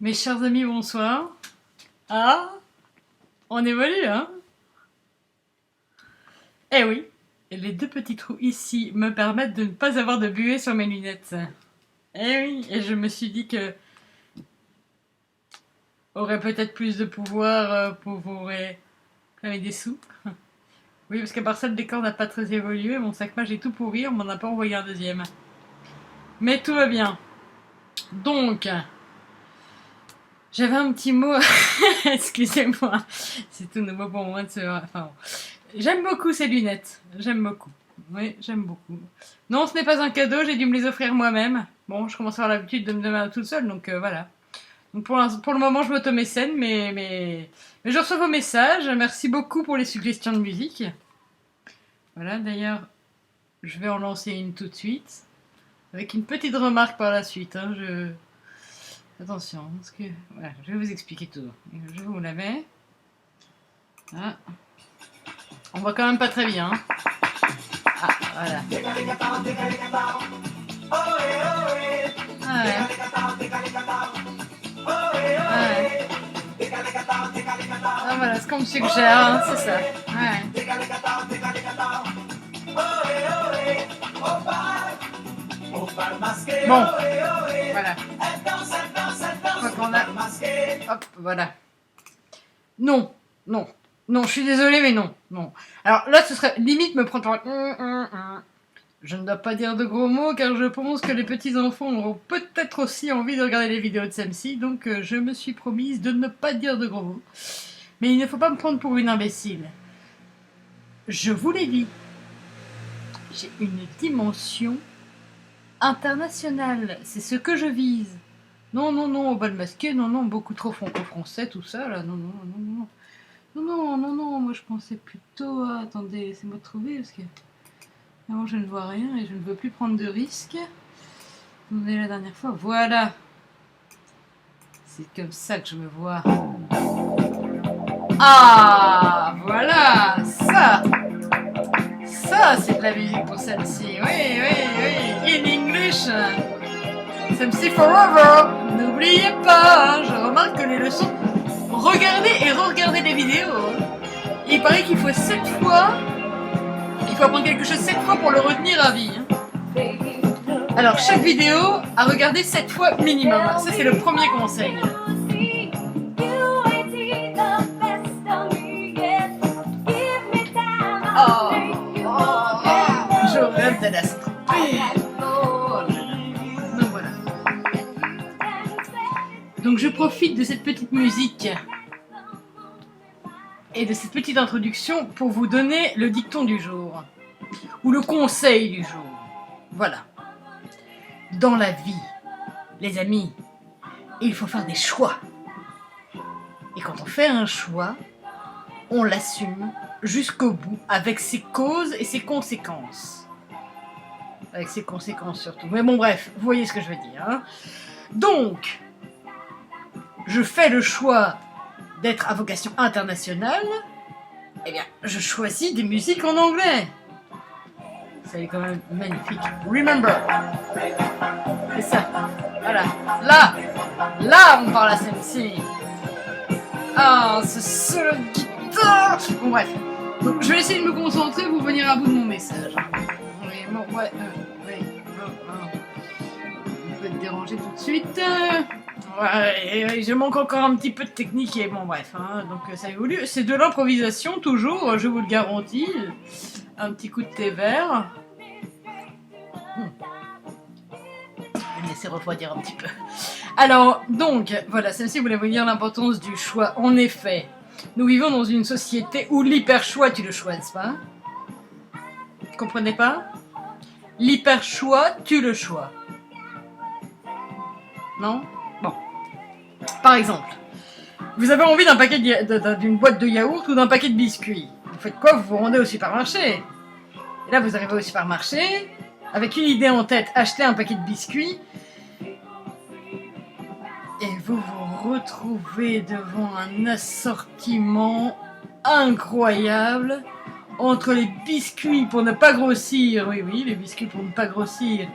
Mes chers amis, bonsoir. Ah, on évolue, hein? Eh oui, et les deux petits trous ici me permettent de ne pas avoir de buée sur mes lunettes. Eh oui, et je me suis dit que aurait peut-être plus de pouvoir pour vous réclamer des sous. Oui, parce qu'à part ça, le décor n'a pas très évolué. Mon sac mage est tout pourri, on m'en a pas envoyé un deuxième. Mais tout va bien. Donc, j'avais un petit mot. Excusez-moi, c'est tout nouveau pour moi de se. Enfin, bon. J'aime beaucoup ces lunettes. J'aime beaucoup. Oui, j'aime beaucoup. Non, ce n'est pas un cadeau, j'ai dû me les offrir moi-même. Bon, je commence à avoir l'habitude de me donner toute seule, donc voilà. Donc pour le moment, je m'auto-mécène, mais je reçois vos messages. Merci beaucoup pour les suggestions de musique. Voilà, d'ailleurs, je vais en lancer une tout de suite. Avec une petite remarque par la suite. Hein, Attention, parce que... Voilà, je vais vous expliquer tout. Je vous la mets. Ah. On voit quand même pas très bien. Hein. Ah, voilà. Ah ouais. Ah ouais. Ah voilà, ce qu'on me suggère, hein, c'est ça. Ouais. Bon, voilà. Hop, voilà. Non, non. Non, je suis désolée, mais non, non. Alors là, ce serait limite me prendre pour... Je ne dois pas dire de gros mots, car je pense que les petits-enfants auront peut-être aussi envie de regarder les vidéos de Samsi, donc je me suis promise de ne pas dire de gros mots. Mais il ne faut pas me prendre pour une imbécile. Je vous l'ai dit. J'ai une dimension internationale. C'est ce que je vise. Non, non, non, au bal masqué, non, non, beaucoup trop franco-français, tout ça, là, non, non, non, non. Non, non, non, non, moi je pensais plutôt à... Attendez, laissez-moi trouver, parce que... Non, je ne vois rien et je ne veux plus prendre de risques. On est la dernière fois, voilà. C'est comme ça que je me vois. Ah, voilà, ça. Ça, c'est de la musique pour celle-ci. Oui, oui, oui, in English. Samsi forever. N'oubliez pas, je remarque que les leçons... Regardez et re-regardez les vidéos. Il paraît qu'il faut 7 fois... Il faut apprendre quelque chose 7 fois pour le retenir à vie. Alors, chaque vidéo à regarder 7 fois minimum. Ça, c'est le premier conseil. Oh, je rêve de la stropée. Donc voilà. Donc je profite de cette petite musique et de cette petite introduction pour vous donner le dicton du jour. Ou le conseil du jour. Voilà. Dans la vie, les amis, il faut faire des choix. Et quand on fait un choix, on l'assume jusqu'au bout, avec ses causes et ses conséquences. Avec ses conséquences surtout. Mais bon, bref, vous voyez ce que je veux dire. Hein. Donc, je fais le choix d'être à vocation internationale. Eh bien, je choisis des musiques en anglais. C'est quand même magnifique. Remember. C'est ça. Voilà. Là, on parle à celle-ci. Ah, ce solo de guitare. Bon, bref. Donc, je vais essayer de me concentrer pour venir à bout de mon message. Oui, bon, ouais. Oui. On peut être dérangé tout de suite. Ouais, je manque encore un petit peu de technique et bon, bref. Hein, donc, ça évolue. C'est de l'improvisation, toujours, je vous le garantis. Un petit coup de thé vert. Je vais me laisser refroidir un petit peu. Alors, donc, voilà, celle-ci voulait vous dire l'importance du choix. En effet, nous vivons dans une société où l'hyper-choix, tu le choix, n'est-ce pas? Vous comprenez pas? L'hyper-choix, tu le choix. Non? Bon. Par exemple, vous avez envie d'un paquet d'une boîte de yaourt ou d'un paquet de biscuits. Vous faites quoi? Vous vous rendez au supermarché. Et là, vous arrivez au supermarché, avec une idée en tête, acheter un paquet de biscuits, et vous vous retrouvez devant un assortiment incroyable entre les biscuits pour ne pas grossir, oui, les biscuits pour ne pas grossir,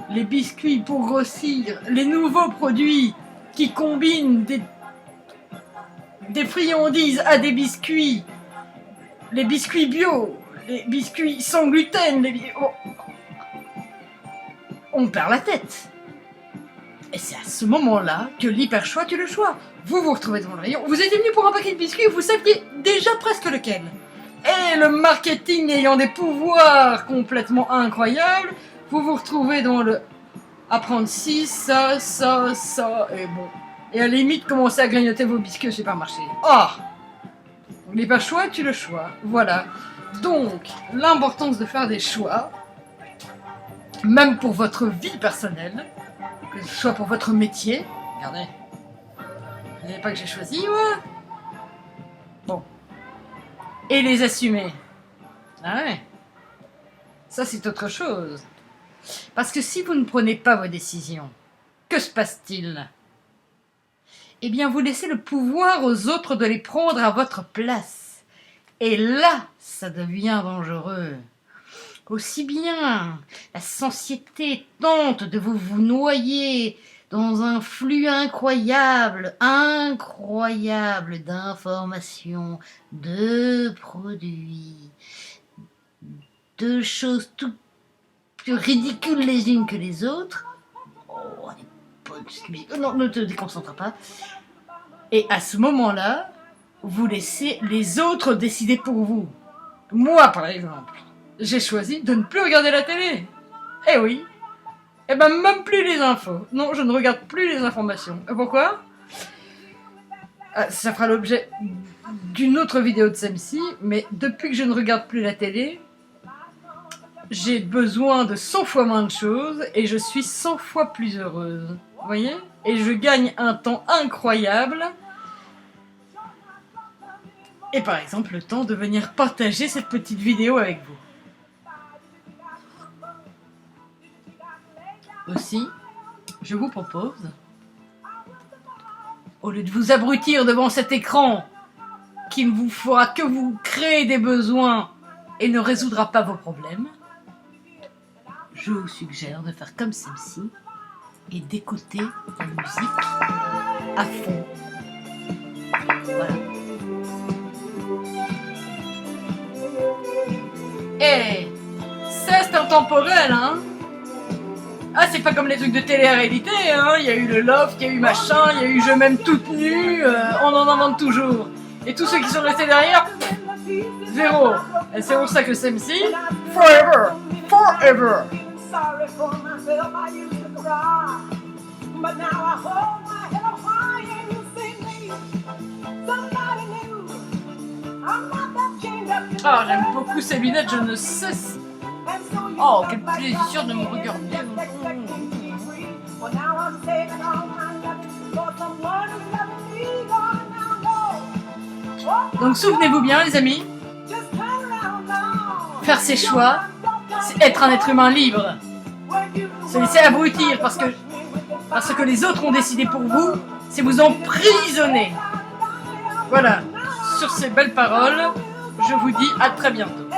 les biscuits pour grossir, les nouveaux produits qui combine des friandises à des biscuits, les biscuits bio, les biscuits sans gluten, on perd la tête. Et c'est à ce moment-là que l'hyper choix tue le choix. Vous vous retrouvez devant le rayon, vous étiez venu pour un paquet de biscuits, vous saviez déjà presque lequel. Et le marketing ayant des pouvoirs complètement incroyables, vous vous retrouvez dans le... à prendre ci, ça, et bon. Et à la limite, commencer à grignoter vos biscuits au supermarché. Oh! L'hyper choix tue le choix. Voilà. Donc, l'importance de faire des choix, même pour votre vie personnelle, que ce soit pour votre métier. Regardez. Vous savez pas que j'ai choisi, ouais? Bon. Et les assumer. Ah ouais. Ça, c'est autre chose. Parce que si vous ne prenez pas vos décisions, que se passe-t-il? Eh bien, vous laissez le pouvoir aux autres de les prendre à votre place. Et là, ça devient dangereux. Aussi bien, la satiété tente de vous noyer dans un flux incroyable d'informations, de produits, de choses tout plus ridicules les unes que les autres. Oh, non, ne te déconcentre pas. Et à ce moment-là, vous laissez les autres décider pour vous. Moi, par exemple, j'ai choisi de ne plus regarder la télé. Eh oui. Eh ben, même plus les infos. Non, je ne regarde plus les informations. Et pourquoi? Ça fera l'objet d'une autre vidéo de celle-ci, mais depuis que je ne regarde plus la télé, j'ai besoin de 100 fois moins de choses et je suis 100 fois plus heureuse. Vous voyez? Et je gagne un temps incroyable. Et par exemple, le temps de venir partager cette petite vidéo avec vous. Aussi, je vous propose, au lieu de vous abrutir devant cet écran qui ne vous fera que vous créer des besoins et ne résoudra pas vos problèmes, je vous suggère de faire comme celle-ci et d'écouter la musique à fond. Voilà. Et c'est intemporel, hein? Ah, c'est pas comme les trucs de télé-réalité, hein? Il y a eu le loft, il y a eu machin, il y a eu je m'aime toute nue, on en invente toujours. Et tous ceux qui sont restés derrière, zéro. Et c'est pour ça que celle-ci, forever, forever. Ah, j'aime beaucoup ces lunettes, je ne cesse. Oh, quel plaisir de me regarder. Donc souvenez-vous bien, les amis, faire ses choix, c'est être un être humain libre. Se laisser abrutir parce que les autres ont décidé pour vous, c'est vous emprisonner. Voilà, sur ces belles paroles, je vous dis à très bientôt.